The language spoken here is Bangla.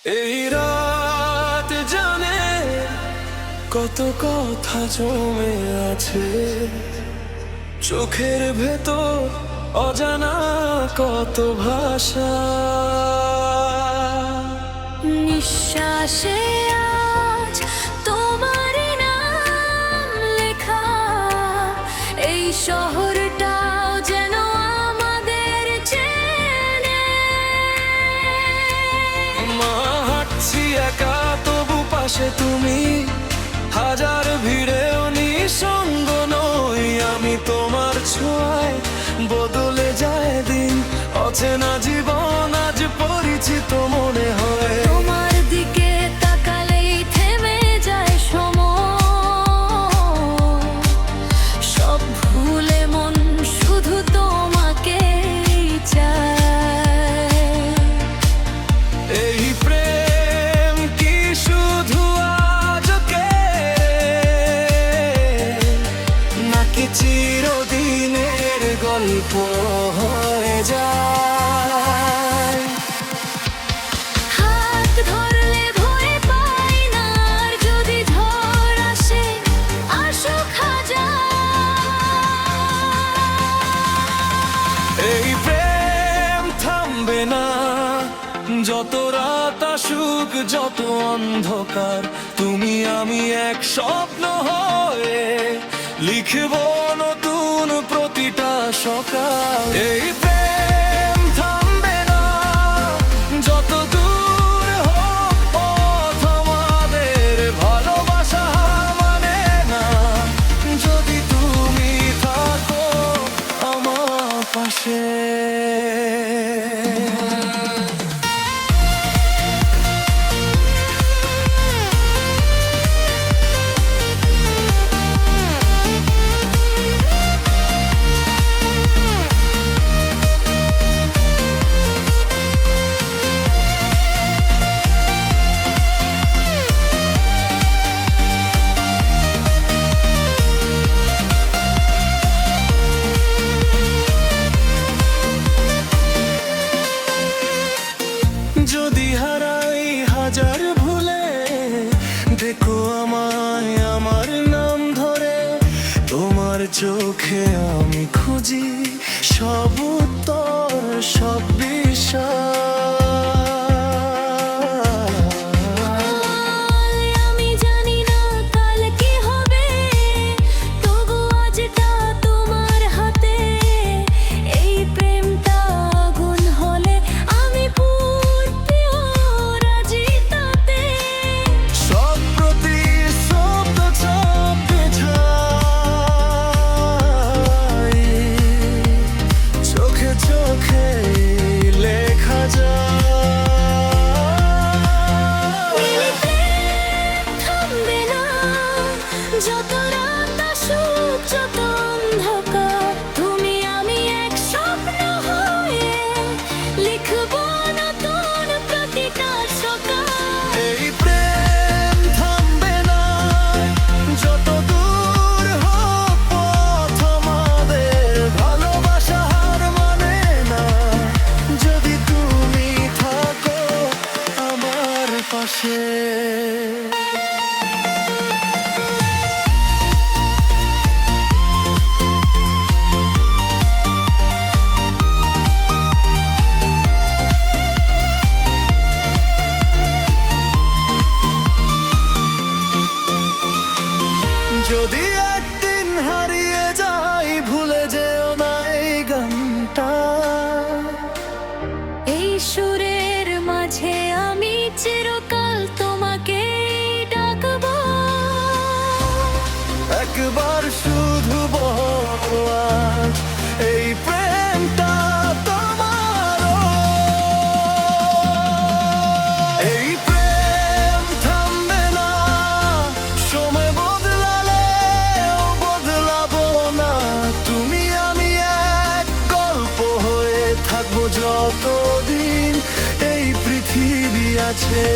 এই রাত জানে কত কথা জমে আছে, চোখের ভেতর অজানা কত ভাষা। নিঃশ্বাসে আজ তোমার নাম লেখা, এই শহরটাও যেন আমাদের চেনে। মা হাঁটছি একা তবু পাশে তুমি, হাজার ভিড়েও নিঃসঙ্গ নই আমি। তোমার ছোঁয়ায় বদলে যায় দিন, অচেনা জীবন আজ পরিচিত মনে হয়। তোমার দিকে তাকালেই থেমে যায় সময়, সব ভুলে মন শুধু তোমাকেই চায়। এই প্রেম কি শুধু আজকে, নাকি চিরদিনের গল্প হয়ে যায়? হাত ধরলে ভয় পাই না, আর যদি ঝড় আসে আসুক হাজার। এই প্রেম থামবে না, যত রাত আসুক যত অন্ধকার। তুমি আমি এক স্বপ্ন হয়ে লিখব নতুন প্রতিটা সকাল। এই প্রেম থামবে না, যত দূর হোক পথ আমাদের। ভালোবাসা মানে না, যদি তুমি থাকো আমার পাশে। যদি হারাই হাজার ভুলে, দেখো আমায় আমার নাম ধরে। তোমার চোখে আমি খুঁজি সব উত্তর, সব বিশ্বাস। আমি জানি না কাল কি হবে, তবু আজটা তোমার হাতে। এই প্রেমটা আগুন হলে আমি পুড়তেও রাজি তাতে। সব প্রতিশব্দ চাপে যায়, চোখে চোখে লেখা যায়। এই প্রেম থামবে না, যত রাত আসুক যত অন্ধকার। তুমি আমি এক স্বপ্ন হয়ে লিখব নতুন প্রতিটা সকাল। এই প্রেম থামবে না, যত দূর হোক পথ আমাদের। ভালোবাসা হার মানে না, যদি তুমি থাকো আমার পাশে। যদি একদিন হারিয়ে যাই, ভুলে যেও না এই গানটা। এই সুরের মাঝে আমি চিরকাল তোমাকে ডাকবো। একবার শুধু বলো আজ এই প্রেমটা তোমারও। এই প্রেম থামবে না, সময় বদলালেও বদলাবো না। তুমি আমি এক গল্প হয়ে থাকবো যতদিন এই পৃথিবী আছে।